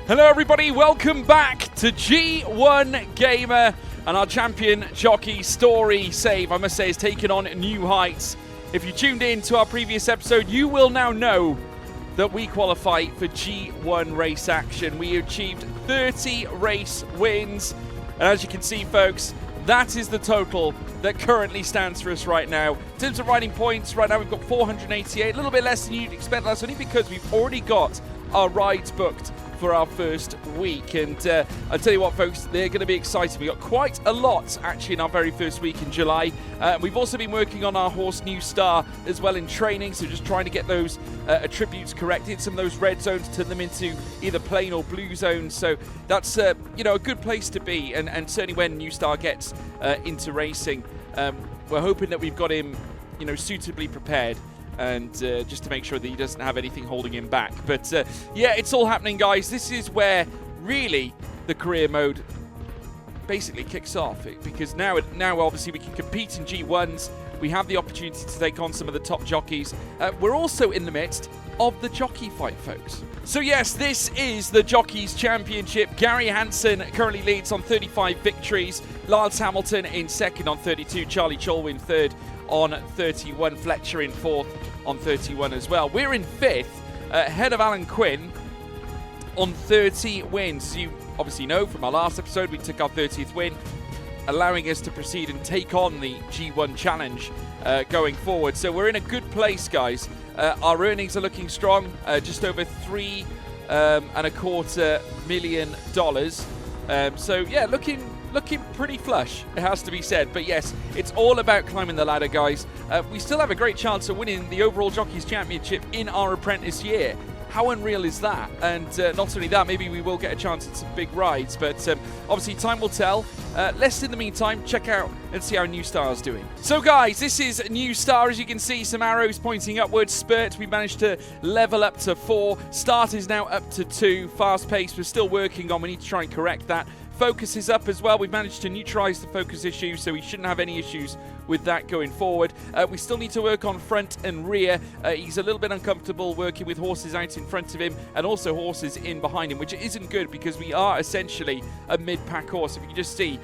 Hello everybody, welcome back to G1 Gamer, and our Champion Jockey Story save, I must say, is taking on new heights. If you tuned in to our previous episode, you will now know that we qualify for G1 race action. We achieved 30 race wins, and as you can see, folks, that is the total that currently stands for us right now. In terms of riding points, right now we've got 488, a little bit less than you'd expect. That's only because we've already got our rides booked for our first week, and I'll tell you what, folks, they're going to be exciting. We've got quite a lot actually in our very first week in July. We've also been working on our horse New Star as well in training, so just trying to get those attributes corrected, some of those red zones, turn them into either plain or blue zones. So that's a good place to be, and certainly when New Star gets into racing, we're hoping that we've got him suitably prepared, and just to make sure that he doesn't have anything holding him back. But yeah, it's all happening, guys. This is where really the career mode basically kicks off, because now obviously we can compete in G1s. We have the opportunity to take on some of the top jockeys. We're also in the midst of the jockey fight, folks. So yes, this is the Jockeys Championship. Gary Hansen currently leads on 35 victories. Lance Hamilton in second on 32. Charlie Cholwin third on 31. Fletcher in fourth on 31 as well. We're in fifth, ahead of Alan Quinn on 30 wins. As you obviously know from our last episode, we took our 30th win, allowing us to proceed and take on the G1 challenge going forward. So we're in a good place, guys. Our earnings are looking strong, just over $3.25 million. So yeah, looking pretty flush, it has to be said. But yes, it's all about climbing the ladder, guys. We still have a great chance of winning the overall Jockeys Championship in our apprentice year. How unreal is that? And not only that, maybe we will get a chance at some big rides, but obviously time will tell. Let's, in the meantime, check out and see how New Star's doing. So guys, this is New Star. As you can see, some arrows pointing upwards. Spurt, we managed to level up to 4. Start is now up to 2. Fast pace, we're still working on. We need to try and correct that. Focus is up as well. We've managed to neutralize the focus issue, so we shouldn't have any issues with that going forward. We still need to work on front and rear. He's a little bit uncomfortable working with horses out in front of him and also horses in behind him, which isn't good because we are essentially a mid-pack horse. If you can just see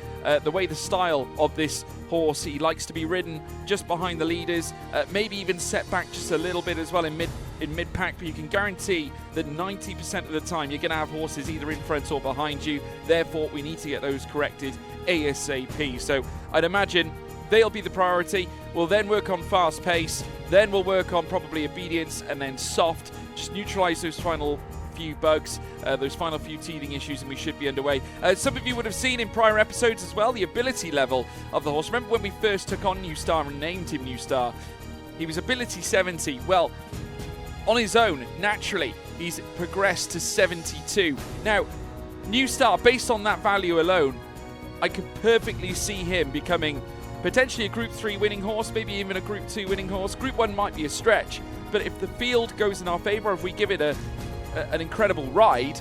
the way the style of this horse, he likes to be ridden just behind the leaders, maybe even set back just a little bit as well in mid-pack, but you can guarantee that 90% of the time you're going to have horses either in front or behind you. Therefore, we need to get those corrected ASAP. So I'd imagine they'll be the priority. We'll then work on fast pace, then we'll work on probably obedience, and then soft. Just neutralize those final few bugs, those final few teething issues, and we should be underway. Some of you would have seen in prior episodes as well the ability level of the horse. Remember when we first took on New Star and named him New Star? He was ability 70. Well, on his own, naturally, he's progressed to 72. Now, New Star, based on that value alone, I could perfectly see him becoming potentially a Group 3 winning horse, maybe even a Group 2 winning horse. Group 1 might be a stretch, but if the field goes in our favour, if we give it an incredible ride,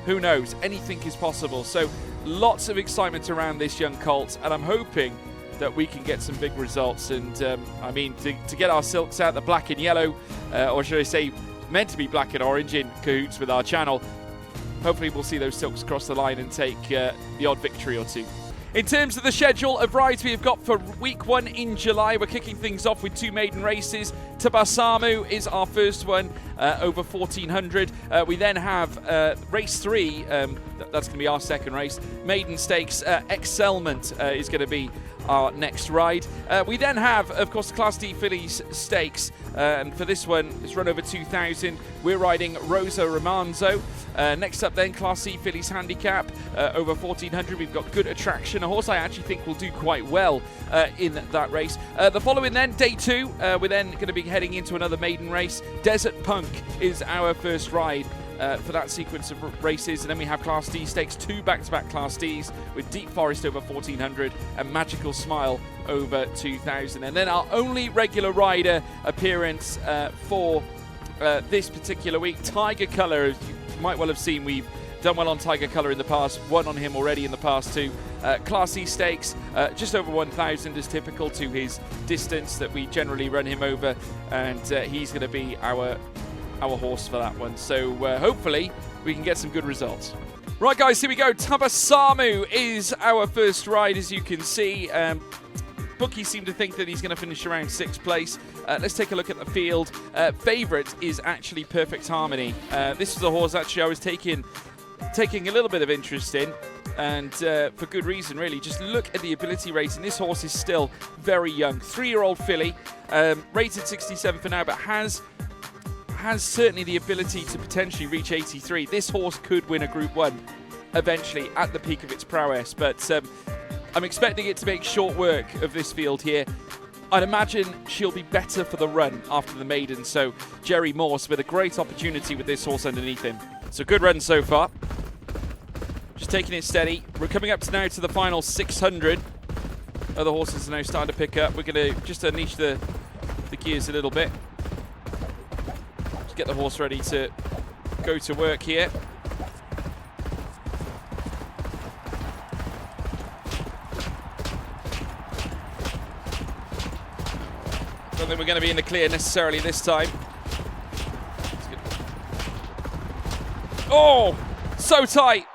who knows? Anything is possible. So lots of excitement around this young colt, and I'm hoping that we can get some big results. And I mean, to get our silks out, the black and yellow, or should I say meant to be black and orange, in cahoots with our channel, hopefully we'll see those silks cross the line and take the odd victory or two. In terms of the schedule of rides we have got for week 1 in July, we're kicking things off with 2 maiden races. Tabasamu is our first one, over 1400. We then have race 3, that's going to be our second race. Maiden Stakes, Excelment is going to be our next ride. We then have, of course, the Class D Fillies Stakes, and for this one, it's run over 2,000. We're riding Rosa Romanzo. Next up then, Class C Fillies Handicap, over 1,400. We've got good attraction, a horse I actually think will do quite well in that race. The following then, day 2, we're then going to be heading into another maiden race. Desert Punk is our first ride for that sequence of races, and then we have Class D Stakes, 2 back-to-back Class Ds with Deep Forest over 1,400 and Magical Smile over 2,000. And then our only regular rider appearance for this particular week, Tiger Colour. As you might well have seen, we've done well on Tiger Colour in the past, won on him already in the past too. Class C Stakes, just over 1,000 is typical to his distance that we generally run him over, and he's going to be our our horse for that one. So hopefully we can get some good results. Right, guys, here we go. Tabasamu is our first ride, as you can see. Bookies seem to think that he's going to finish around 6th place. Let's take a look at the field. Favourite is actually Perfect Harmony. This is a horse actually I was taking a little bit of interest in, and for good reason, really. Just look at the ability rating. This horse is still very young. 3-year-old filly, rated 67 for now, but has certainly the ability to potentially reach 83. This horse could win a Group 1 eventually at the peak of its prowess, but I'm expecting it to make short work of this field here. I'd imagine she'll be better for the run after the maiden, so Jerry Morse with a great opportunity with this horse underneath him. So good run so far. Just taking it steady. We're coming up now to the final 600. Other horses are now starting to pick up. We're going to just unleash the gears a little bit. Just get the horse ready to go to work here. Don't think we're going to be in the clear necessarily this time. Oh, so tight.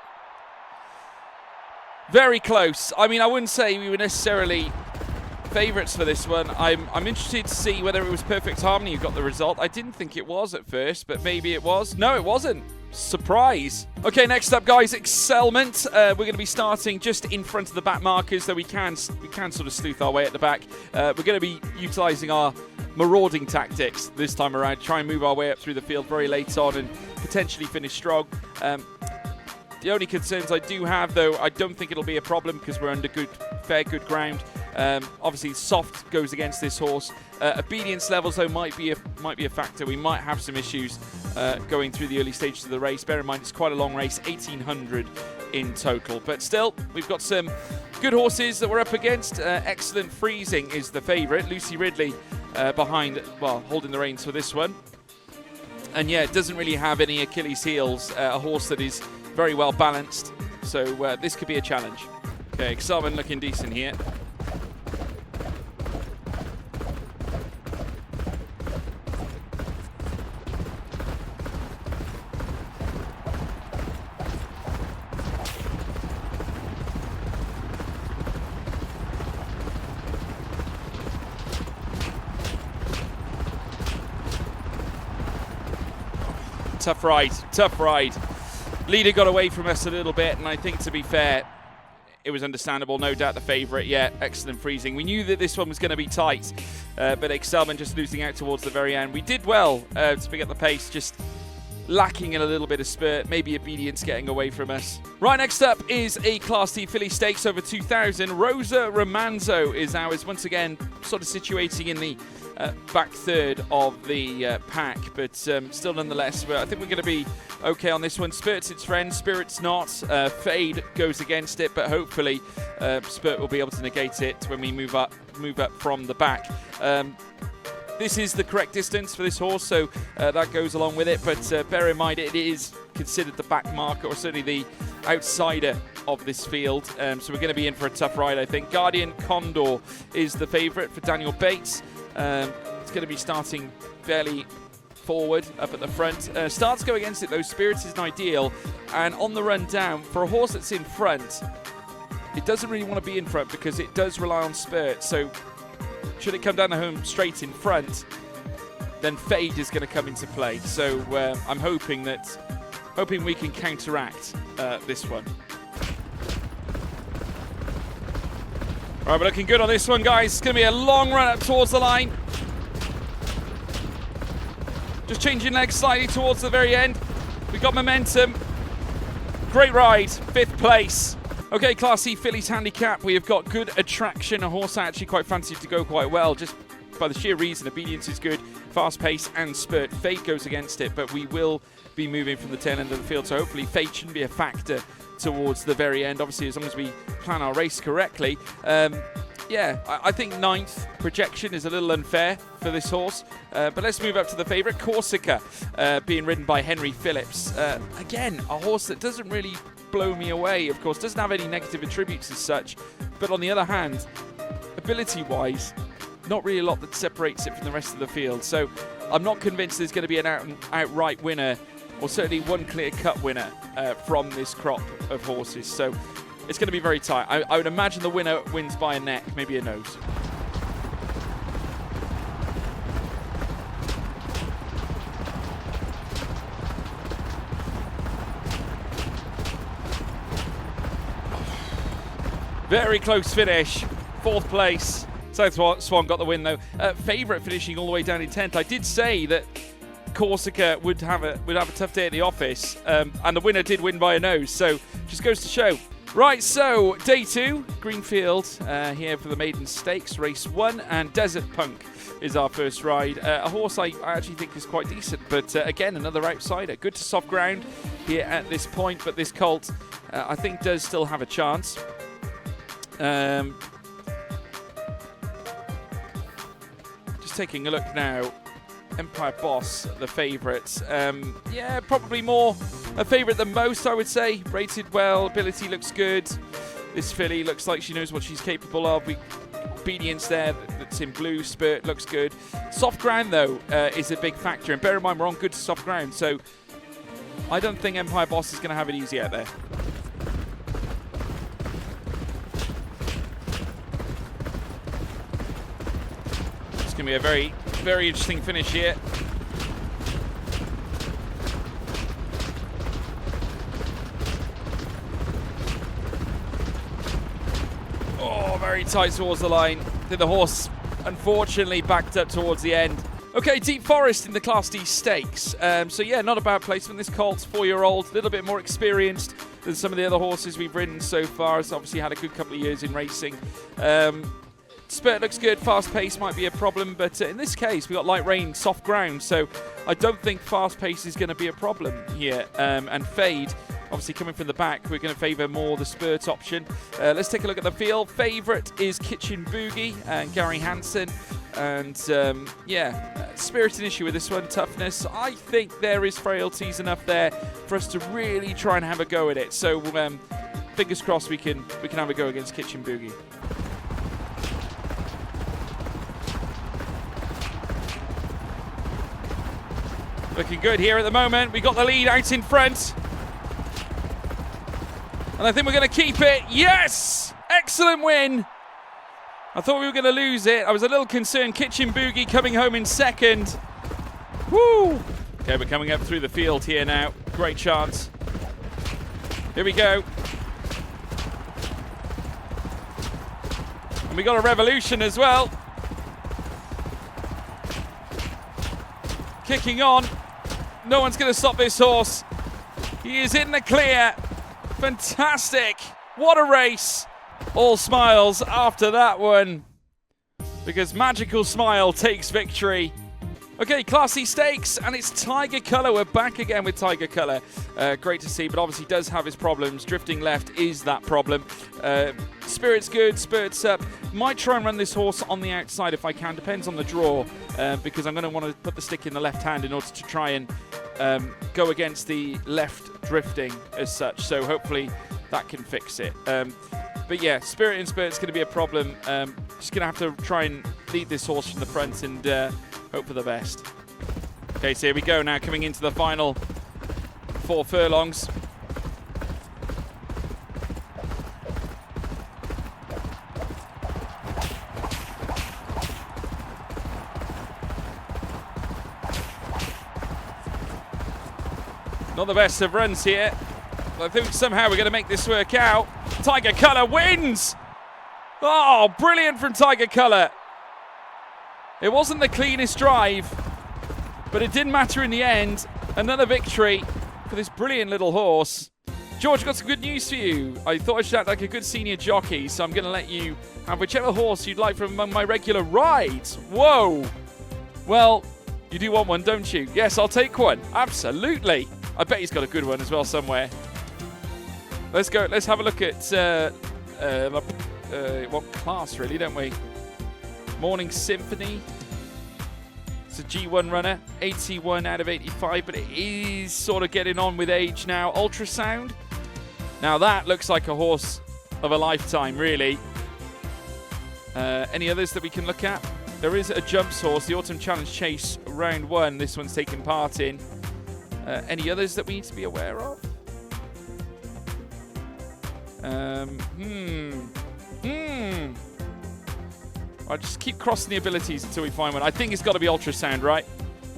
Very close. I mean, I wouldn't say we were necessarily favourites for this one. I'm interested to see whether it was Perfect Harmony who got the result. I didn't think it was at first, but maybe it was. No, it wasn't. Surprise. Okay, next up, guys, Excelment. We're going to be starting just in front of the back markers, though we can sort of sleuth our way at the back. We're going to be utilising our marauding tactics this time around, try and move our way up through the field very late on and potentially finish strong. The only concerns I do have, though, I don't think it'll be a problem because we're under fair good ground. Obviously, soft goes against this horse. Obedience levels, though, might be a factor. We might have some issues going through the early stages of the race. Bear in mind, it's quite a long race, 1,800 in total. But still, we've got some good horses that we're up against. Excellent Freezing is the favourite. Lucy Ridley behind, well, holding the reins for this one. And yeah, it doesn't really have any Achilles heels. A horse that is very well balanced. So this could be a challenge. Okay, Excelment looking decent here. Tough ride, tough ride. Leader got away from us a little bit, and I think, to be fair, it was understandable. No doubt the favourite. Yeah, Excellent Freezing. We knew that this one was going to be tight, but Excelment just losing out towards the very end. We did well to pick up the pace, just lacking in a little bit of spurt, maybe Obedience getting away from us. Right, next up is a Class D filly stakes over 2,000. Rosa Romanzo is ours, once again, sort of situating in the back third of the pack, but still nonetheless, I think we're going to be okay on this one. Spurt's its friend, Spirit's not. Fade goes against it, but hopefully Spirit will be able to negate it when we move up from the back. This is the correct distance for this horse, so that goes along with it, but bear in mind it is considered the back marker, or certainly the outsider of this field, so we're going to be in for a tough ride, I think. Guardian Condor is the favourite for Daniel Bates. It's going to be starting fairly forward up at the front. Starts go against it, though. Spirit isn't ideal, and on the run down, for a horse that's in front, it doesn't really want to be in front because it does rely on spurt, so should it come down the home straight in front, then Fade is going to come into play. So I'm hoping we can counteract this one. All right, we're looking good on this one, guys. It's going to be a long run up towards the line. Just changing legs slightly towards the very end. We've got momentum. Great ride, 5th place. Okay, Class C fillies handicap. We have got good attraction. A horse I actually quite fancied to go quite well, just by the sheer reason Obedience is good, fast pace and spurt. Fate goes against it, but we will be moving from the tail end of the field, so hopefully Fate shouldn't be a factor towards the very end. Obviously, as long as we plan our race correctly. Yeah, I think 9th projection is a little unfair for this horse, but let's move up to the favourite, Corsica, being ridden by Henry Phillips. Again, a horse that doesn't really blow me away, of course, doesn't have any negative attributes as such, but on the other hand, ability-wise, not really a lot that separates it from the rest of the field. So I'm not convinced there's going to be an outright winner, or certainly one clear-cut winner from this crop of horses. So it's going to be very tight. I would imagine the winner wins by a neck, maybe a nose. Very close finish, 4th place. South Swan got the win though. Favourite finishing all the way down in 10th. I did say that Corsica would have a tough day at the office, and the winner did win by a nose. So just goes to show. Right, so day 2, Greenfield here for the Maiden Stakes, race 1, and Desert Punk is our first ride. A horse I actually think is quite decent, but again, another outsider. Good to soft ground here at this point, but this colt I think does still have a chance. Just taking a look now. Empire Boss, the favourite. Yeah, probably more a favourite than most, I would say. Rated well, ability looks good. This filly looks like she knows what she's capable of. Obedience there, that's in blue. Spurt looks good. Soft ground, though, is a big factor. And bear in mind, we're on good to soft ground, so I don't think Empire Boss is going to have it easy out there. It's going to be a very, very interesting finish here. Oh, very tight towards the line. The horse, unfortunately, backed up towards the end. Okay, Deep Forest in the Class D Stakes. So yeah, not a bad placement. This colt's 4-year-old, a little bit more experienced than some of the other horses we've ridden so far. It's obviously had a good couple of years in racing. Spurt looks good, fast pace might be a problem, but in this case we've got light rain, soft ground, so I don't think fast pace is going to be a problem here. And Fade, obviously coming from the back, we're going to favour more the Spurt option. Let's take a look at the field. Favourite is Kitchen Boogie and Gary Hansen, and yeah, spirited issue with this one, toughness. I think there is frailties enough there for us to really try and have a go at it, so fingers crossed we can have a go against Kitchen Boogie. Looking good here at the moment. We got the lead out in front. And I think we're going to keep it. Yes! Excellent win. I thought we were going to lose it. I was a little concerned. Kitchen Boogie coming home in second. Woo! Okay, we're coming up through the field here now. Great chance. Here we go. And we got a revolution as well. Kicking on. No one's going to stop this horse. He is in the clear. Fantastic. What a race. All smiles after that one, because Magical Smile takes victory. Okay, Class C Stakes, and it's Tiger Colour. We're back again with Tiger Colour. Great to see, but obviously does have his problems. Drifting left is that problem. Spirit's good, Spurt's up. Might try and run this horse on the outside if I can. Depends on the draw, because I'm going to want to put the stick in the left hand in order to try and go against the left drifting as such. So hopefully that can fix it. But yeah, Spirit and Spurt's going to be a problem. Just going to have to try and lead this horse from the front and hope for the best. Okay, so here we go now, coming into the final 4 furlongs. Not the best of runs here. I think somehow we're going to make this work out. Tiger Colour wins! Oh, brilliant from Tiger Colour. It wasn't the cleanest drive, but it didn't matter in the end. Another victory for this brilliant little horse. George, got some good news for you. I thought I should act like a good senior jockey, so I'm going to let you have whichever horse you'd like from among my regular rides. Whoa! Well, you do want one, don't you? Yes, I'll take one. Absolutely. I bet he's got a good one as well somewhere. Let's go. Let's have a look at what class, really, don't we? Morning Symphony. It's a G1 runner, 81 out of 85, but it is sort of getting on with age now. Ultrasound. Now that looks like a horse of a lifetime, really. Any others that we can look at? there is a jumps horse, the Autumn Challenge Chase round 1. This one's taking part in. Any others that we need to be aware of? I'll just keep crossing the abilities until we find one. I think it's got to be ultrasound, right?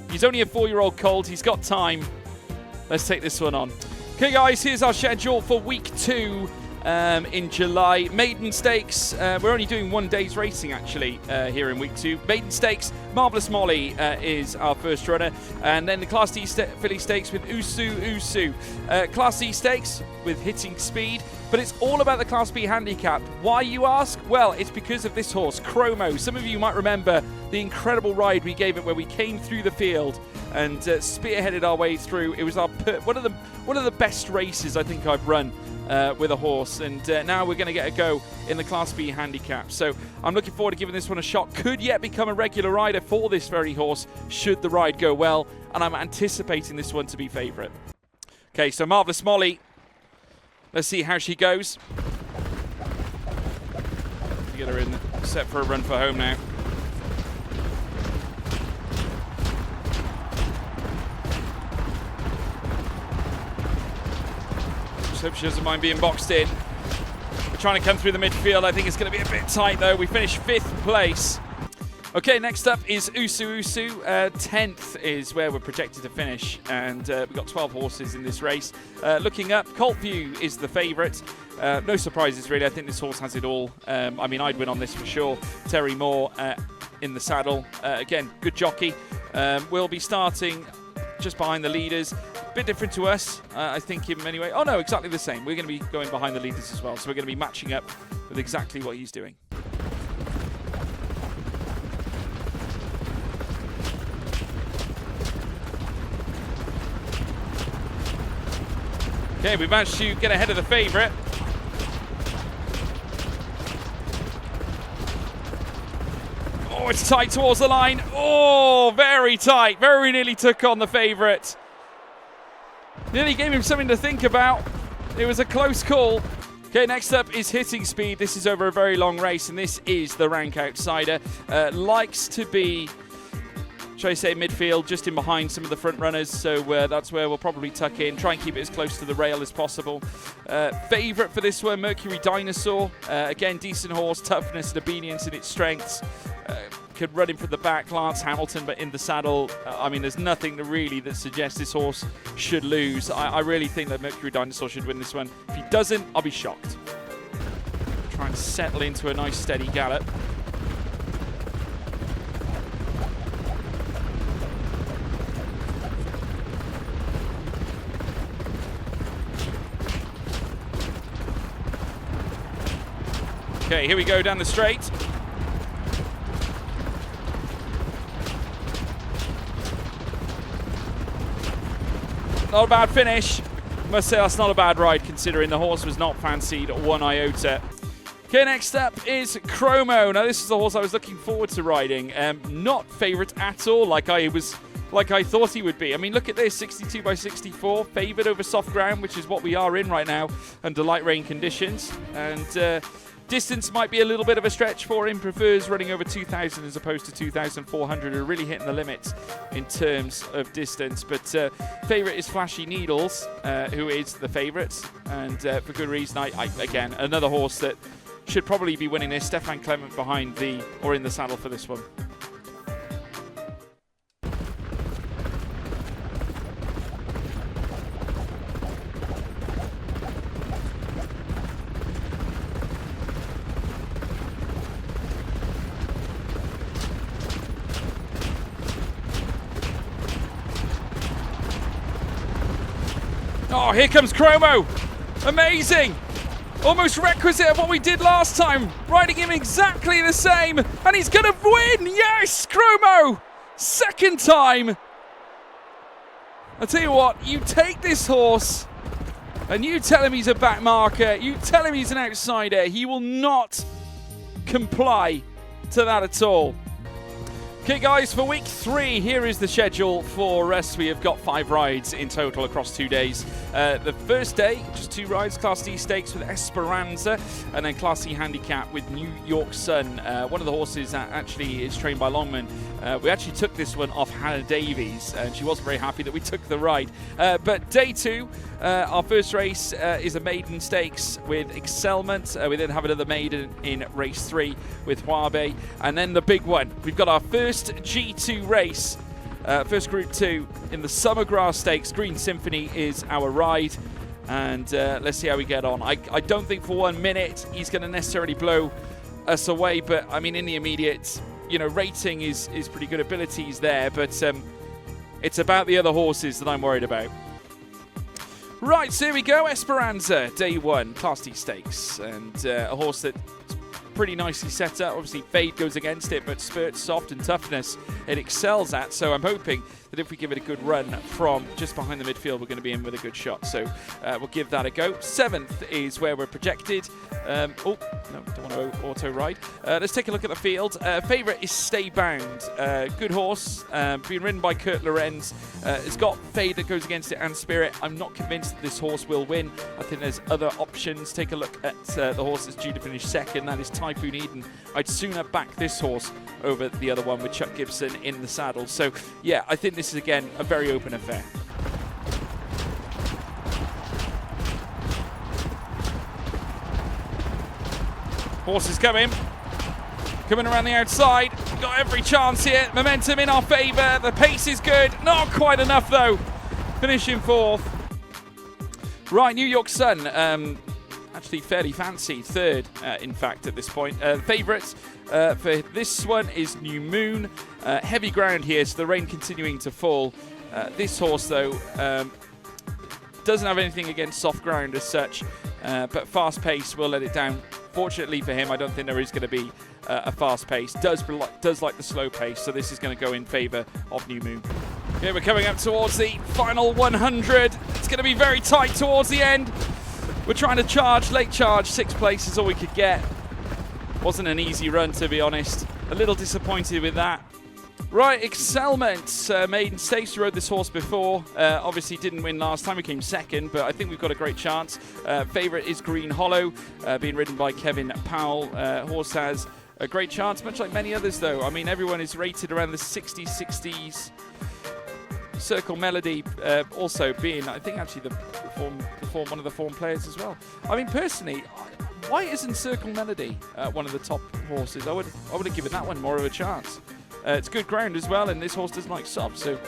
He's only a 4-year-old colt. He's got time. Let's take this one on. Okay, guys, here's our schedule for week 2 in July. Maiden Stakes. We're only doing 1 day's racing, actually, here in week 2. Maiden Stakes, Marvelous Molly is our first runner. And then the Class D Filly Stakes with Usu. Class C Stakes with Hitting Speed. But it's all about the Class B handicap. Why, you ask? Well, it's because of this horse, Chromo. Some of you might remember the incredible ride we gave it where we came through the field and spearheaded our way through. It was one of the best races I think I've run with a horse, and now we're going to get a go in the Class B handicap. So I'm looking forward to giving this one a shot. Could yet become a regular rider for this very horse should the ride go well, and I'm anticipating this one to be favourite. Okay, so Marvelous Molly. Let's see how she goes. Get her in, set for a run for home now. Just hope she doesn't mind being boxed in. We're trying to come through the midfield. I think it's going to be a bit tight though. We finished 5th place. Okay, next up is Usu. 10th is where we're projected to finish, and we've got 12 horses in this race. Looking up, Colt View is the favourite. No surprises really. I think this horse has it all. I mean, I'd win on this for sure. Terry Moore in the saddle. Again, good jockey. We'll be starting just behind the leaders. A bit different to us, I think, in many ways. Oh no, exactly the same. We're going to be going behind the leaders as well, so we're going to be matching up with exactly what he's doing. Okay, we managed to get ahead of the favourite. Oh, it's tight towards the line. Oh, very tight. Very nearly took on the favourite. Nearly gave him something to think about. It was a close call. Okay, next up is Hitting Speed. This is over a very long race, and this is the rank outsider. Likes to be, shall I say, midfield, just in behind some of the front runners, so that's where we'll probably tuck in, try and keep it as close to the rail as possible. Favourite for this one, Mercury Dinosaur. Again, decent horse, toughness and obedience in its strengths. Could run in from the back, Lance Hamilton, but in the saddle, I mean, there's nothing really that suggests this horse should lose. I really think that Mercury Dinosaur should win this one. If he doesn't, I'll be shocked. Try and settle into a nice steady gallop. Okay, here we go down the straight. Not a bad finish. Must say that's not a bad ride considering the horse was not fancied 1 iota. Okay, next up is Chromo. Now this is the horse I was looking forward to riding. Not favourite at all, like I thought he would be. I mean, look at this, 62 by 64, favoured over soft ground, which is what we are in right now under light rain conditions. And distance might be a little bit of a stretch for him. Prefers running over 2,000 as opposed to 2,400. Are really hitting the limits in terms of distance. But favourite is Flashy Needles, who is the favourite, and for good reason. Again, another horse that should probably be winning this. Stefan Clement behind or in the saddle for this one. Oh, here comes Chromo. Amazing. Almost requisite of what we did last time. Riding him exactly the same. And he's going to win. Yes, Chromo. Second time. I'll tell you what, you take this horse and you tell him he's a back marker. You tell him he's an outsider. He will not comply to that at all. Okay guys, for week 3, here is the schedule for us. We have got 5 rides in total across 2 days. The first day, just 2 rides, Class D Stakes with Esperanza, and then Class C Handicap with New York Sun. One of the horses that actually is trained by Longman. We actually took this one off Hannah Davies, and she wasn't very happy that we took the ride. But day 2, our first race is a maiden stakes with Excelment. We then have another maiden in race 3 with Huabe, and then the big one. We've got our first G2 race, first Group 2 in the Summer Grass Stakes. Green Symphony is our ride, and let's see how we get on. I don't think for 1 minute he's going to necessarily blow us away, but I mean in the immediate, you know, rating is pretty good, abilities there, but it's about the other horses that I'm worried about. Right, so here we go, Esperanza, day 1, Class D Stakes, and a horse that's pretty nicely set up. Obviously, fade goes against it, but spurt, soft, and toughness it excels at, so I'm hoping that if we give it a good run from just behind the midfield, we're going to be in with a good shot. So we'll give that a go. 7th is where we're projected. Oh, no, don't want to auto ride. Let's take a look at the field. Favourite is Stay Bound. Good horse, being ridden by Kurt Lorenz. It's got fade that goes against it and spirit. I'm not convinced that this horse will win. I think there's other options. Take a look at the horse that's due to finish 2nd. That is Typhoon Eden. I'd sooner back this horse over the other one with Chuck Gibson in the saddle. So, yeah, I think this is, again, a very open affair. Horse is coming around the outside. Got every chance here. Momentum in our favour. The pace is good. Not quite enough, though. Finishing 4th. Right, New York Sun. Actually fairly fancy. 3rd, in fact, at this point. Favourites for this one is New Moon. Heavy ground here, so the rain continuing to fall. This horse, though, doesn't have anything against soft ground as such, but fast pace will let it down. Fortunately for him, I don't think there is going to be a fast pace. Does like the slow pace, so this is going to go in favour of New Moon. Okay, we're coming up towards the final 100. It's going to be very tight towards the end. We're trying to charge, late charge, 6th place is all we could get. Wasn't an easy run, to be honest. A little disappointed with that. Right, Excelment, maiden stakes. We rode this horse before. Obviously didn't win last time. We came 2nd, but I think we've got a great chance. Favourite is Green Hollow, being ridden by Kevin Powell. Horse has a great chance, much like many others, though. I mean, everyone is rated around the 60s. Circle Melody also being, I think, actually one of the form players as well. I mean, personally, why isn't Circle Melody one of the top horses? I would have given that one more of a chance. It's good ground as well, and this horse doesn't like soft, so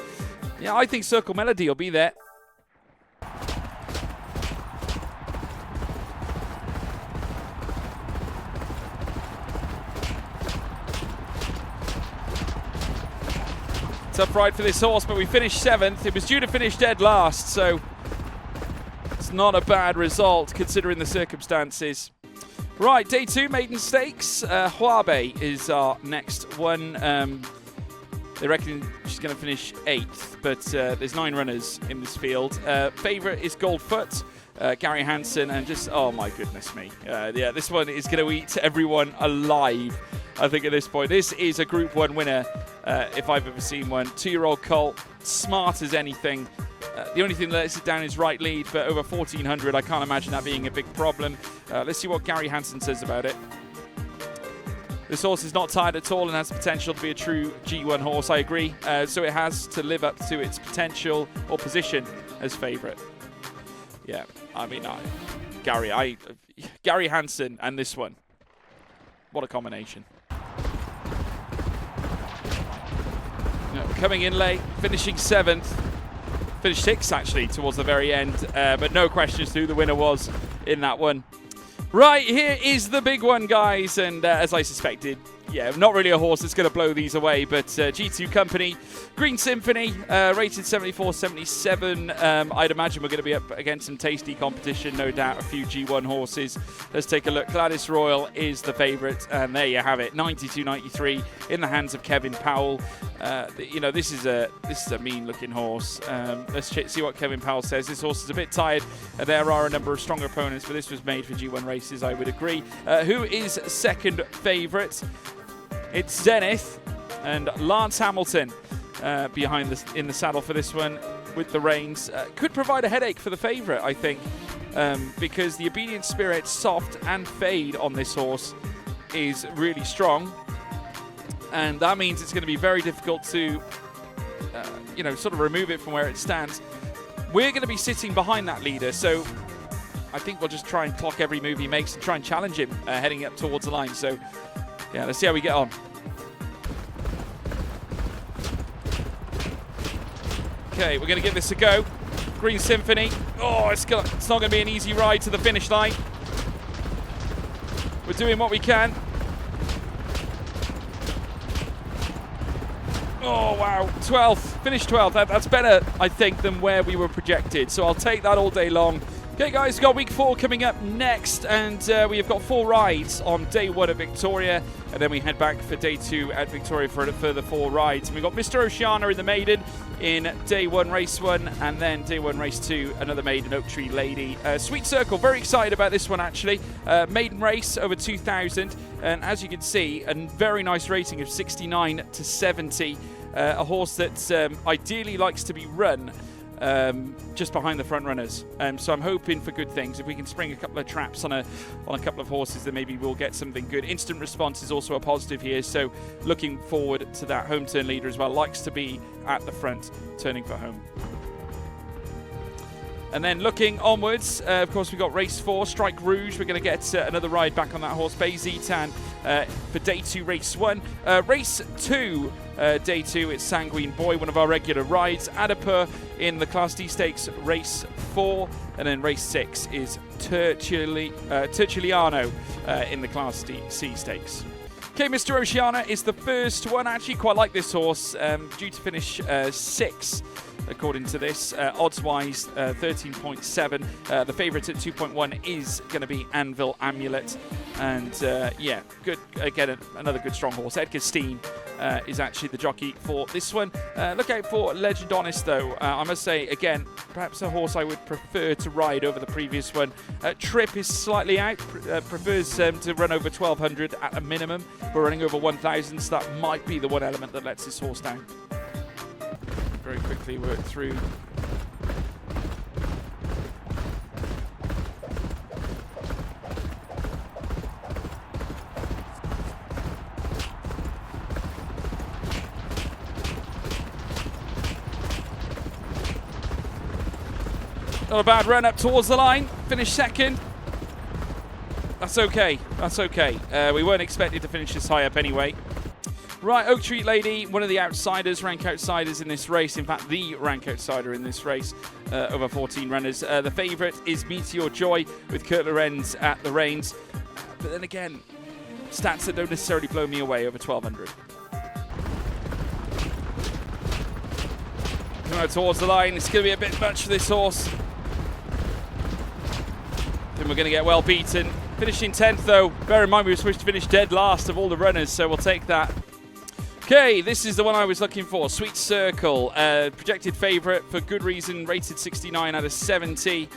yeah, I think Circle Melody will be there. Tough ride for this horse, but we finished 7th. It was due to finish dead last, so it's not a bad result considering the circumstances. Right, day 2, maiden stakes. Huabe is our next one. They reckon she's going to finish 8th, but there's 9 runners in this field. Favourite is Goldfoot, Gary Hansen, and just, oh my goodness me. Yeah, this one is going to eat everyone alive, I think, at this point. This is a Group 1 winner, if I've ever seen one. 2-year-old colt, smart as anything. The only thing that lets it down is right lead, but over 1,400, I can't imagine that being a big problem. Let's see what Gary Hansen says about it. This horse is not tired at all and has potential to be a true G1 horse, I agree. So it has to live up to its potential or position as favourite. Yeah, I mean, Gary Hansen and this one. What a combination. Coming in late, finishing 7th. Finished 6th, actually, towards the very end. But no questions who the winner was in that one. Right, here is the big one, guys. And as I suspected, yeah, not really a horse that's going to blow these away, but G2 Company, Green Symphony, rated 74-77. I'd imagine we're going to be up against some tasty competition, no doubt, a few G1 horses. Let's take a look. Gladys Royal is the favourite, and there you have it, 92-93 in the hands of Kevin Powell. You know, this is a mean-looking horse. Let's see what Kevin Powell says. This horse is a bit tired. There are a number of stronger opponents, but this was made for G1 races, I would agree. Who is second favourite? It's Zenith. And Lance Hamilton behind in the saddle for this one with the reins. Could provide a headache for the favourite, I think, because the Obedient Spirit, soft and fade on this horse is really strong. And that means it's going to be very difficult to, sort of remove it from where it stands. We're going to be sitting behind that leader, so I think we'll just try and clock every move he makes and try and challenge him heading up towards the line. So, yeah, let's see how we get on. Okay, we're going to give this a go. Green Symphony. Oh, it's not going to be an easy ride to the finish line. We're doing what we can. Oh, wow. 12th. Finished 12th. That's better, I think, than where we were projected. So I'll take that all day long. Okay, guys, we've got week 4 coming up next, and we have got 4 rides on day 1 at Victoria, and then we head back for day 2 at Victoria for the further 4 rides. And we've got Mr. Oceana in the maiden in day 1, race 1, and then day 1, race 2, another maiden, Oak Tree Lady. Sweet Circle, very excited about this one, actually. Maiden race over 2,000, and as you can see, a very nice rating of 69 to 70. A horse that ideally likes to be run just behind the front runners. So I'm hoping for good things. If we can spring a couple of traps on a couple of horses, then maybe we'll get something good. Instant response is also a positive here, so looking forward to that. Home turn leader as well, likes to be at the front, turning for home. And then looking onwards, of course, we've got race 4, Strike Rouge. We're going to get another ride back on that horse, Bayzetan, for day 2, race 1. Race 2, day 2, it's Sanguine Boy, one of our regular rides. Adipur in the Class D Stakes, race 4. And then race 6 is Tertuliano in the Class D C Stakes. Okay, Mr. Oceana is the first one. I actually quite like this horse, due to finish 6. According to this, odds-wise, 13.7. The favourite at 2.1 is going to be Anvil Amulet. And, yeah, good. Again, another good strong horse. Edgar Steen is actually the jockey for this one. Look out for Legend Honest, though. I must say, again, perhaps a horse I would prefer to ride over the previous one. Trip is slightly out. Prefers to run over 1,200 at a minimum. We're running over 1,000, so that might be the one element that lets this horse down. Very quickly work through. Not a bad run up towards the line. Finish second. That's okay. That's okay. We weren't expected to finish this high up anyway. Right, Oak Tree Lady, one of the outsiders, rank outsiders in this race. In fact, the rank outsider in this race, over 14 runners. The favourite is Meteor Joy with Kurt Lorenz at the reins. But then again, stats that don't necessarily blow me away, over 1,200. Coming out towards the line, it's going to be a bit much for this horse. Then we're going to get well beaten. Finishing 10th though. Bear in mind we were supposed to finish dead last of all the runners, so we'll take that. Okay, this is the one I was looking for, Sweet Circle. Projected favourite for good reason, rated 69 out of 70.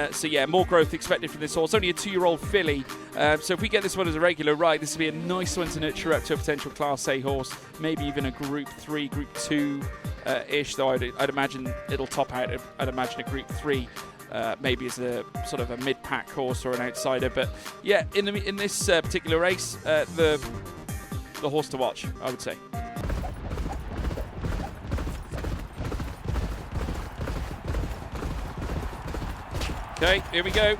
So yeah, more growth expected from this horse. Only a 2-year-old filly. So if we get this one as a regular ride, this would be a nice one to nurture up to a potential Class A horse. Maybe even a Group 3, Group 2-ish, though I'd imagine it'll top out, I'd imagine a Group 3. Maybe as a sort of a mid-pack horse or an outsider. But yeah, in this particular race, the horse to watch, I would say. Okay, here we go.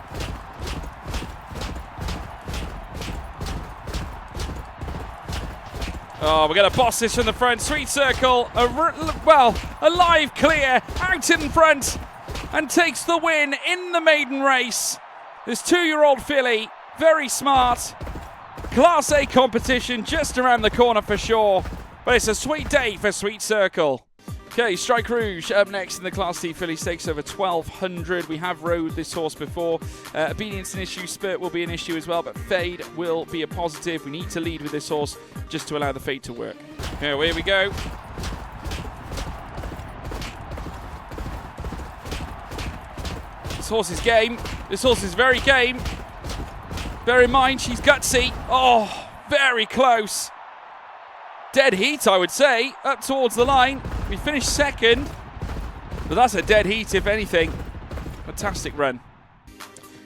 Oh, we're going to boss this from the front. Sweet Circle, a live clear out in front and takes the win in the maiden race. This 2-year-old filly, very smart. Class A competition just around the corner for sure. But it's a sweet day for Sweet Circle. Okay, Strike Rouge up next in the Class C filly stakes over 1,200. We have rode this horse before. Obedience an issue, Spurt will be an issue as well, but Fade will be a positive. We need to lead with this horse just to allow the Fade to work. Here we go. This horse is game. This horse is very game. Bear in mind, she's gutsy. Oh, very close. dead heat, I would say, up towards the line. We finished second, but that's a dead heat, if anything. Fantastic run.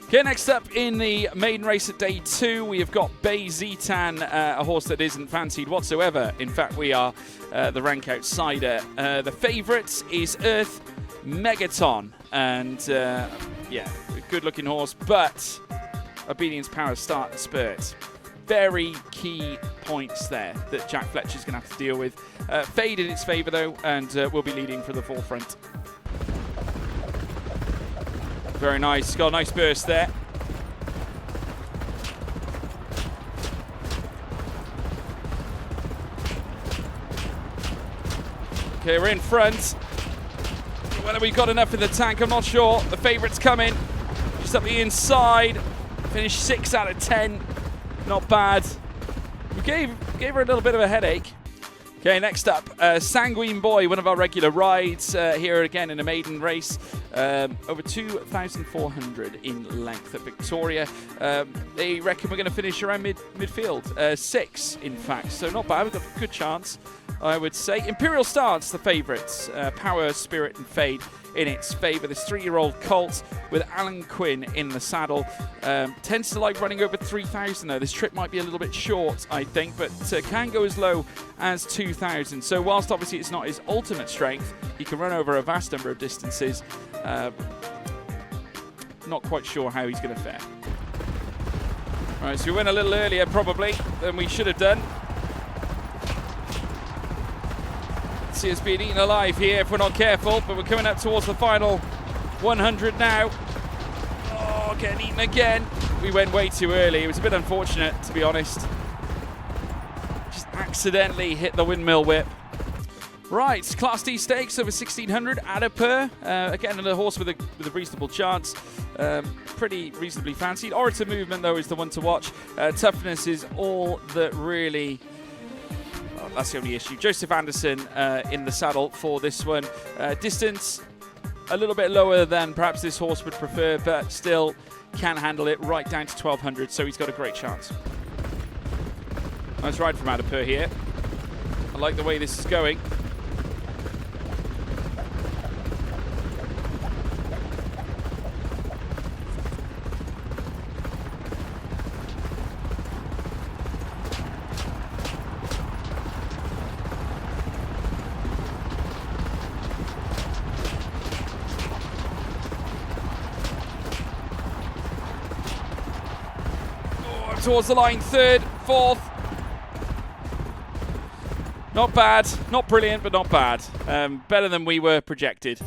Okay, next up in the maiden race at day 2, we have got Bay Zetan, a horse that isn't fancied whatsoever. In fact, we are the rank outsider. The favourite is Earth Megaton, and yeah, a good-looking horse, but obedience, power, start, and spirit. Very key points there that Jack Fletcher's going to have to deal with. Fade in its favour, though, and will be leading for the forefront. Very nice. Got a nice burst there. Okay, we're in front. Whether we've got enough in the tank, I'm not sure. The favourite's coming. Just up the inside. Finished 6 out of 10. Not bad. We gave her a little bit of a headache. Okay, next up, Sanguine Boy, one of our regular rides here again in a maiden race. Over 2,400 in length at Victoria. They reckon we're going to finish around midfield. 6, in fact, so not bad. We've got a good chance, I would say. Imperial Stance, the favourites. Power, Spirit, and Fade in its favour. This 3-year-old colt with Alan Quinn in the saddle. Tends to like running over 3,000 though. This trip might be a little bit short, I think, but can go as low as 2,000. So whilst obviously it's not his ultimate strength, he can run over a vast number of distances. Not quite sure how he's going to fare. All right, so we went a little earlier probably than we should have done. See us being eaten alive here if we're not careful, but we're coming up towards the final 100 now. Oh, getting eaten again. We went way too early. It was a bit unfortunate, to be honest. Just accidentally hit the windmill whip. Right, Class D stakes over 1,600 at a per. Again, another horse with a reasonable chance. Pretty reasonably fancied. Orator Movement, though, is the one to watch. Toughness is all that really... That's the only issue. Joseph Anderson in the saddle for this one. Distance a little bit lower than perhaps this horse would prefer, but still can handle it right down to 1,200, so he's got a great chance. Nice ride from Adipur here. I like the way this is going. Towards the line, 3rd, 4th. Not bad, not brilliant, but not bad. Better than we were projected.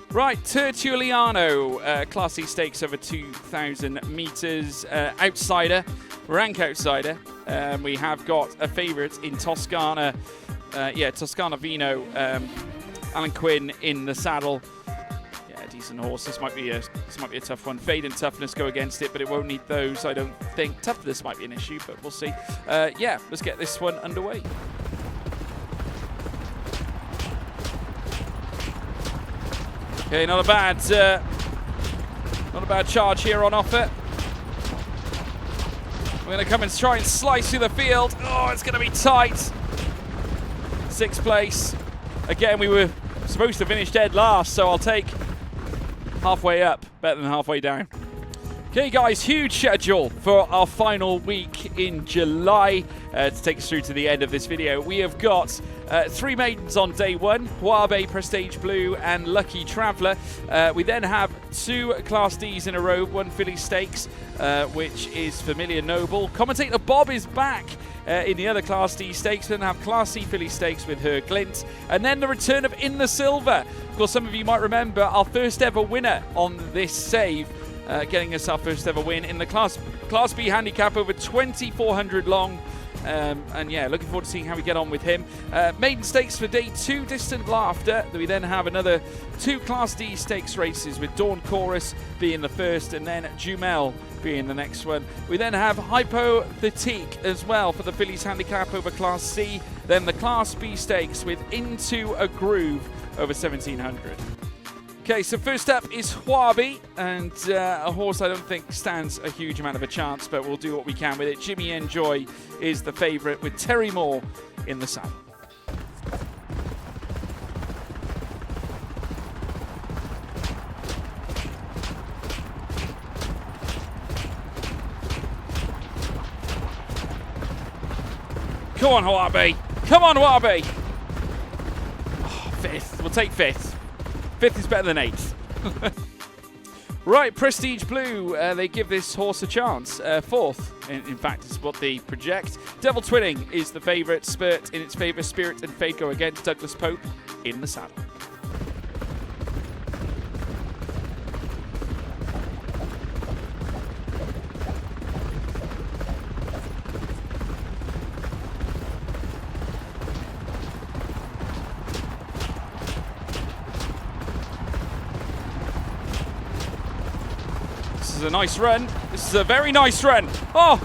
Right, Tertuliano, Class C stakes over 2,000 metres. Outsider, rank outsider. We have got a favourite in Toscana. Toscana Vino. Alan Quinn in the saddle. Decent horse. This might be a tough one. Fade and Toughness go against it, but it won't need those, I don't think. Toughness might be an issue, but we'll see. Let's get this one underway. Okay, not a bad charge here on offer. We're going to come and try and slice through the field. Oh, it's going to be tight. 6th place. Again, we were supposed to finish dead last, so I'll take halfway up, better than halfway down. Okay, guys, huge schedule for our final week in July. To take us through to the end of this video, we have got 3 maidens on day 1, Huabe, Prestige Blue, and Lucky Traveller. We then have 2 Class Ds in a row, 1 filly stakes, which is Familiar Noble. Commentator Bob is back in the other Class D stakes. Then have Class C filly stakes with her Glint, and then the return of In the Silver. Of course, some of you might remember our first ever winner on this save, getting us our first ever win in the Class B handicap over 2,400 long. Looking forward to seeing how we get on with him. Maiden stakes for day 2, Distant Laughter. We then have another 2 Class D stakes races with Dawn Chorus being the first, and then Jumel being the next one. We then have Hypothetique as well for the fillies handicap over Class C. Then the Class B stakes with Into a Groove over 1,700. Okay, so first up is Huabe, and a horse I don't think stands a huge amount of a chance, but we'll do what we can with it. Jimmy Enjoy is the favourite with Terry Moore in the saddle. Come on, Hawabe. Come on, Hawabe. Oh, 5th. We'll take 5th. 5th is better than 8th. Right, Prestige Blue. They give this horse a chance. 4th, in fact, is what they project. Devil Twinning is the favourite. Spurt in its favour. Spirit and Fate go against Douglas Pope in the saddle. This is a nice run. This is a very nice run. Oh,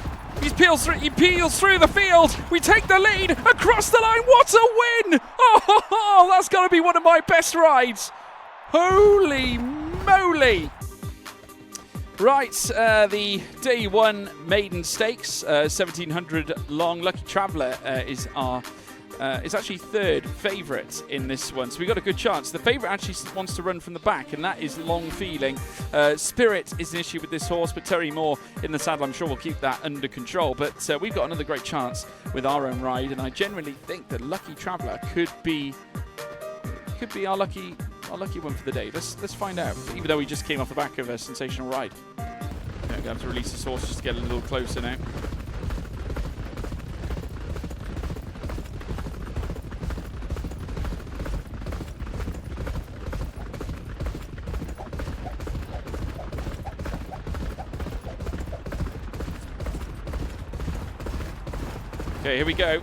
he peels through the field. We take the lead across the line. What a win! Oh, that's got to be one of my best rides. Holy moly! Right, the day 1 maiden stakes, 1700 long. Lucky Traveller is our. It's actually 3rd favourite in this one, so we got a good chance. The favourite actually wants to run from the back, and that is Long Feeling. Spirit is an issue with this horse, but Terry Moore in the saddle, I'm sure will keep that under control. But we've got another great chance with our own ride, and I generally think that Lucky Traveller could be our lucky one for the day. Let's find out. Even though he just came off the back of a sensational ride, I'm going to have to release this horse just to get a little closer now. Okay, here we go.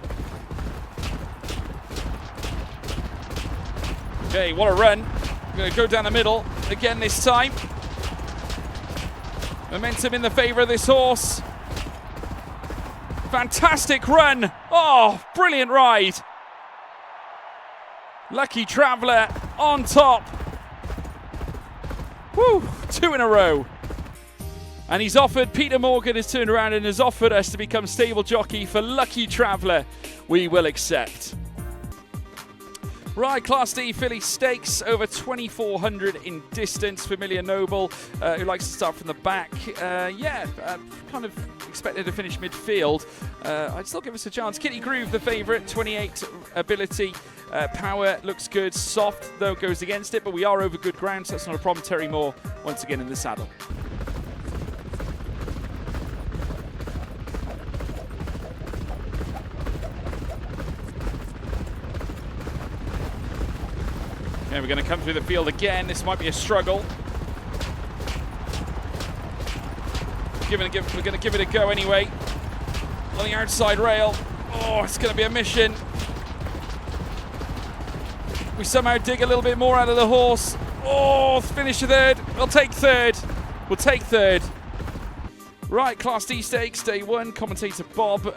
Okay, what a run. I'm going to go down the middle again this time. Momentum in the favour of this horse. Fantastic run. Oh, brilliant ride. Lucky Traveller on top. Woo, 2 in a row. And he's offered, Peter Morgan has turned around and has offered us to become stable jockey for Lucky Traveller. We will accept. Right, Class D filly stakes, over 2,400 in distance. Familiar Noble, who likes to start from the back. Kind of expected to finish midfield. I'd still give us a chance. Kitty Groove, the favourite, 28 ability. Power looks good. Soft, though, goes against it, but we are over good ground, so that's not a problem. Terry Moore, once again, in the saddle. Okay, we're going to come through the field again. This might be a struggle. We're going to give it a go anyway. On the outside rail. Oh, it's going to be a mission. We somehow dig a little bit more out of the horse. Oh, finish 3rd. We'll take 3rd. We'll take 3rd. Right, Class D stakes, day 1. Commentator Bob.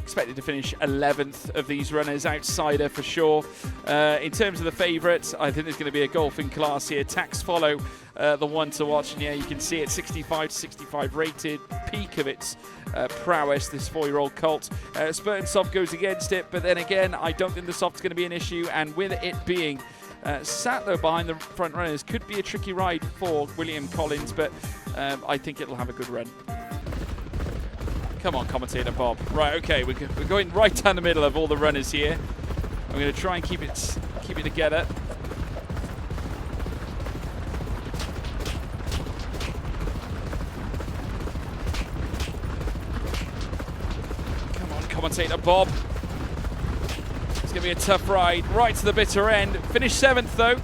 Expected to finish 11th of these runners, outsider for sure. In terms of the favourites, I think there's going to be a golfing class here. Tax Follow, the one to watch, and yeah, you can see it, 65 rated, peak of its prowess, this 4-year-old colt. Spurt and Soft goes against it, but then again, I don't think the Soft's going to be an issue, and with it being sat though behind the front runners, could be a tricky ride for William Collins, but I think it'll have a good run. Come on, commentator Bob. Right, okay, we're going right down the middle of all the runners here. I'm going to try and keep it together. Come on, commentator Bob. It's going to be a tough ride, right to the bitter end. Finished 7th, though.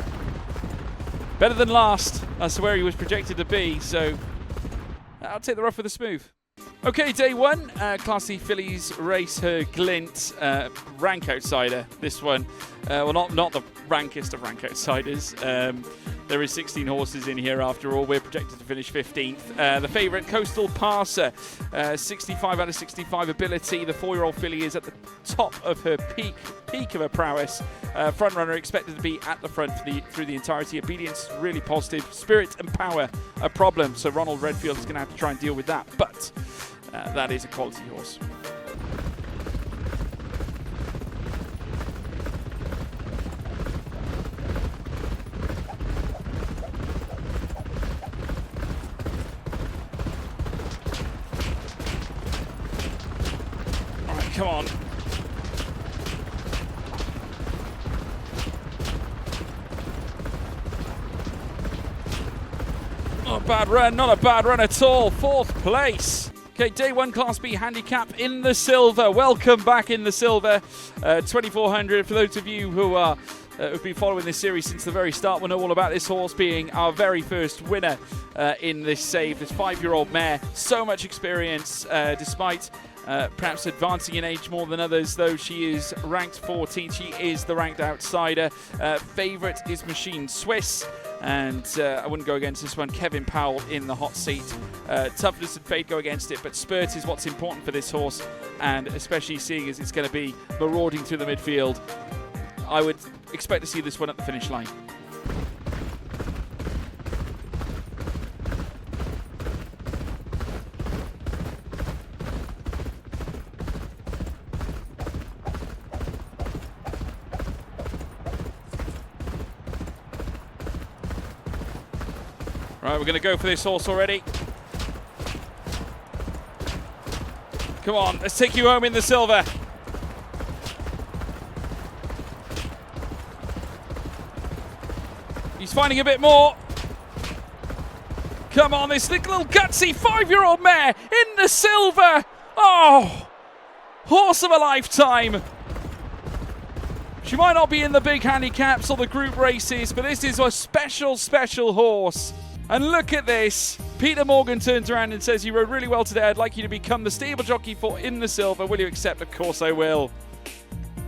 Better than last. That's where he was projected to be, so I'll take the rough with the smooth. Okay, day 1, Class C fillies race her glint, rank outsider, this one. Well, not the rankest of rank outsiders. There is 16 horses in here after all. We're projected to finish 15th. The favourite, Coastal Parser, 65 out of 65 ability. The 4-year-old filly is at the top of her peak of her prowess. Front runner expected to be at the front through the entirety. Obedience really positive. Spirit and power a problem. So Ronald Redfield is going to have to try and deal with that. But that is a quality horse. Come on. Not a bad run, not a bad run at all. 4th place. Okay, day 1 Class B handicap in the silver. Welcome back in the silver. 2400. For those of you who are who've been following this series since the very start, will know all about this horse being our very first winner in this save. This 5-year-old mare. So much experience, despite perhaps advancing in age more than others, though she is ranked 14. She is the ranked outsider. Favourite is Machine Swiss. And I wouldn't go against this one. Kevin Powell in the hot seat. Toughness and fade go against it, but spurt is what's important for this horse, and especially seeing as it's going to be marauding through the midfield, I would expect to see this one at the finish line. Right, we're going to go for this horse already. Come on, let's take you home in the silver. He's finding a bit more. Come on, this little gutsy 5-year-old mare in the silver. Oh, horse of a lifetime. She might not be in the big handicaps or the group races, but this is a special, special horse. And look at this. Peter Morgan turns around and says, "You rode really well today. I'd like you to become the stable jockey for In the Silver. Will you accept?" Of course I will.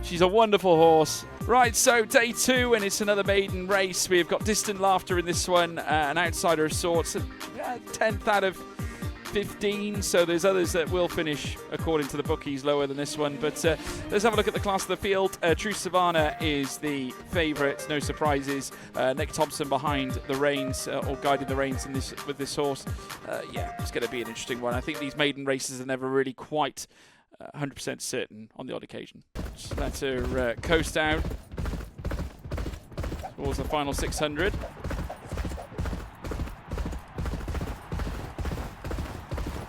She's a wonderful horse. Right, so day 2, and it's another maiden race. We've got Distant Laughter in this one, an outsider of sorts. 10th out of 15, so there's others that will finish, according to the bookies, lower than this one. But let's have a look at the class of the field. True Savannah is the favourite, no surprises. Nick Thompson behind the reins, or guiding the reins in this with this horse. Yeah, it's going to be an interesting one. I think these maiden races are never really quite 100% certain on the odd occasion. Just let her coast down towards the final 600.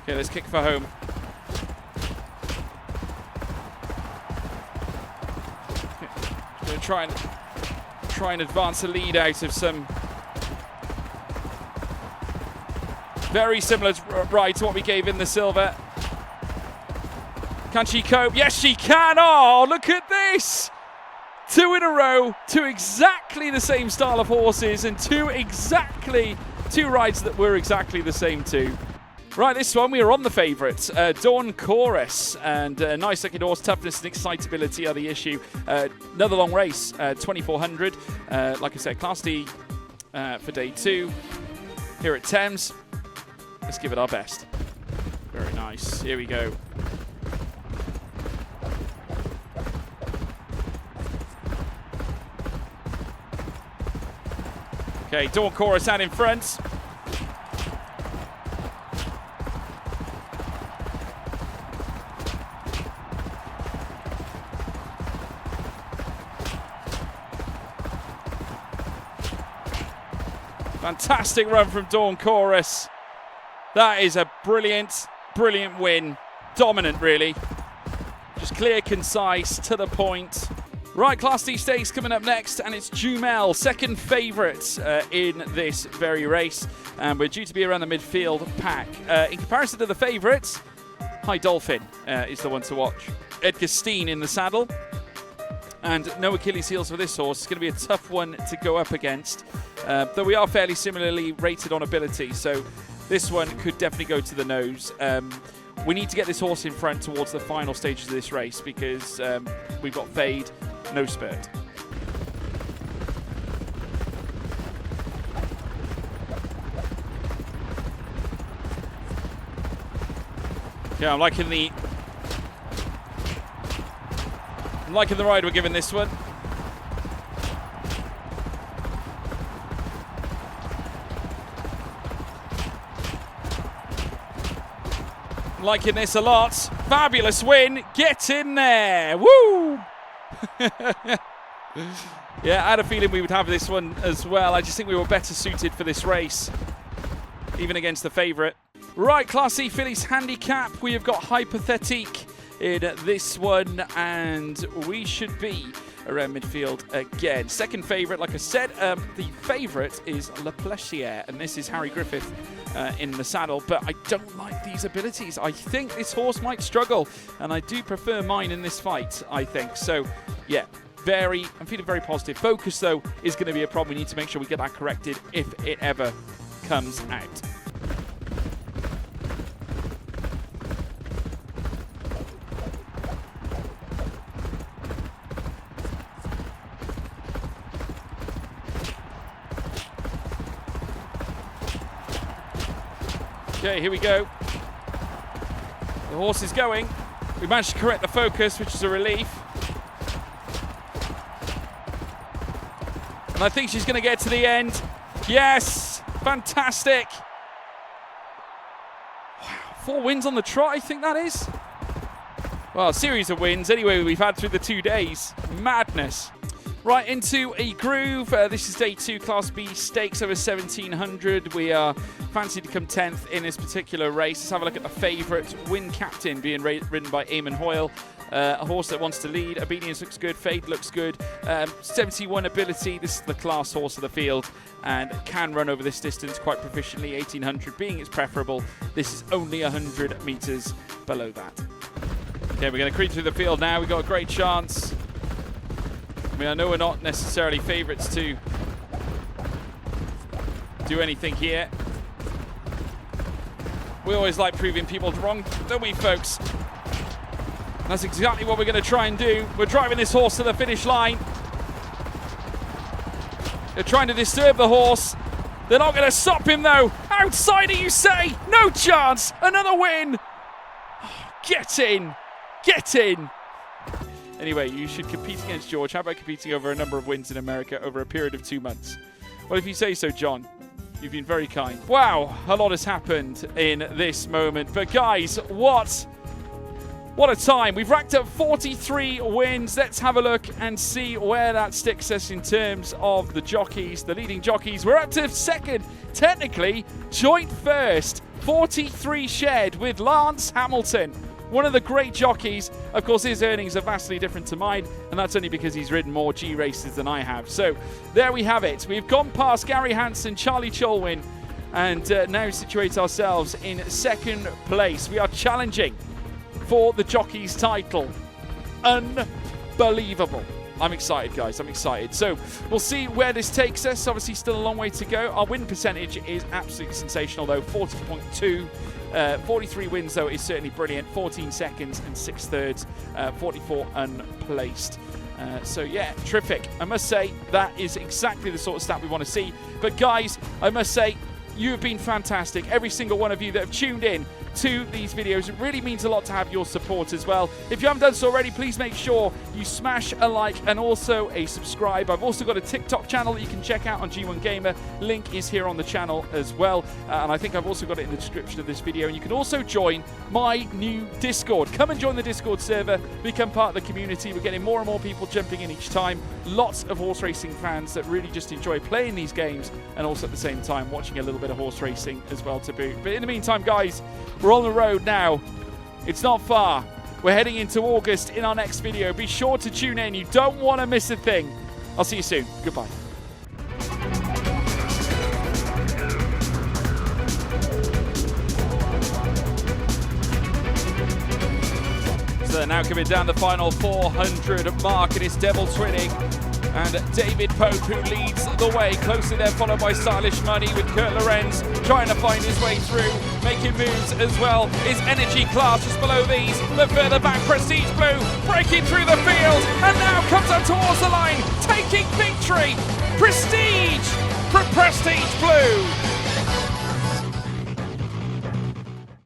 Okay, let's kick for home. Going to try and advance a lead out of some very similar ride to what we gave in the silver. Can she cope? Yes, she can. Oh, look at this. 2 in a row, 2 exactly the same style of horses, and 2 rides that were exactly the same too. Right, this one we are on the favourites, Dawn Chorus, and nice looking horse. Toughness and excitability are the issue. Another long race, 2400. Like I said, Class D for day 2 here at Thames. Let's give it our best. Very nice. Here we go. Okay, Dawn Chorus out in front. Fantastic run from Dawn Chorus. That is a brilliant, brilliant win. Dominant, really. Just clear, concise, to the point. Right, Class D stakes coming up next, and it's Jumel, second favourite in this very race. And we're due to be around the midfield pack. In comparison to the favourites, High Dolphin is the one to watch. Edgar Steen in the saddle. And no Achilles heels for this horse. It's going to be a tough one to go up against. Though we are fairly similarly rated on ability, so this one could definitely go to the nose. We need to get this horse in front towards the final stages of this race because we've got fade, no spurt. Yeah, I'm liking the ride we're giving this one. Liking this a lot. Fabulous win. Get in there. Woo! Yeah, I had a feeling we would have this one as well. I just think we were better suited for this race, even against the favourite. Right, Class C Fillies handicap. We have got Hypothetique in this one, and we should be around midfield again. Second favourite, like I said, the favourite is Le Plessier, and this is Harry Griffith in the saddle, but I don't like these abilities. I think this horse might struggle, and I do prefer mine in this fight, I think. So, yeah, I'm feeling very positive. Focus, though, is going to be a problem. We need to make sure we get that corrected if it ever comes out. Okay, here we go. The horse is going. We managed to correct the focus, which is a relief. And I think she's going to get to the end. Yes! Fantastic! Wow, 4 wins on the trot, I think that is. Well, a series of wins anyway we've had through the 2 days. Madness. Right, into a groove. This is day 2, Class B stakes over 1,700. We are fancied to come 10th in this particular race. Let's have a look at the favourite, Win Captain, being ridden by Eamon Hoyle. A horse that wants to lead. Obedience looks good. Fade looks good. 71 ability. This is the class horse of the field and can run over this distance quite proficiently. 1,800 being its preferable. This is only 100 metres below that. Okay, we're going to creep through the field now. We've got a great chance. I mean, I know we're not necessarily favourites to do anything here. We always like proving people wrong, don't we, folks? That's exactly what we're going to try and do. We're driving this horse to the finish line. They're trying to disturb the horse. They're not going to stop him, though. Outsider, you say? No chance. Another win. Get in. Get in. Anyway, you should compete against George. How about competing over a number of wins in America over a period of 2 months? Well, if you say so, John. You've been very kind. Wow, a lot has happened in this moment. But guys, what a time. We've racked up 43 wins. Let's have a look and see where that sticks us in terms of the jockeys, the leading jockeys. We're up to second, technically, joint first. 43 shared with Lance Hamilton. One of the great jockeys. Of course, his earnings are vastly different to mine, and that's only because he's ridden more G races than I have. So there we have it. We've gone past Gary Hansen, Charlie Cholwin, and now situate ourselves in second place. We are challenging for the jockey's title. Unbelievable. I'm excited, guys. I'm excited. So we'll see where this takes us. Obviously, still a long way to go. Our win percentage is absolutely sensational, though. 40.2. 43 wins, though, is certainly brilliant. 14 seconds and 6/3. 44 unplaced. So, yeah, terrific. I must say, that is exactly the sort of stat we want to see. But, guys, I must say, you have been fantastic. Every single one of you that have tuned in to these videos. It really means a lot to have your support as well. If you haven't done so already, please make sure you smash a like and also a subscribe. I've also got a TikTok channel that you can check out on G1 Gamer. Link is here on the channel as well. And I think I've also got it in the description of this video. And you can also join my new Discord. Come and join the Discord server. Become part of the community. We're getting more and more people jumping in each time. Lots of horse racing fans that really just enjoy playing these games and also at the same time watching a little bit of horse racing as well to boot. But in the meantime, guys, we're on the road now. It's not far. We're heading into August in our next video. Be sure to tune in. You don't want to miss a thing. I'll see you soon. Goodbye. So they're now coming down the final 400 mark, and it's double twinning. And David Pope, who leads the way, closely there followed by Stylish Money, with Kurt Lorenz trying to find his way through, making moves as well. His Energy Class just below these, but further back, Prestige Blue breaking through the field, and now comes up towards the line, taking victory. Prestige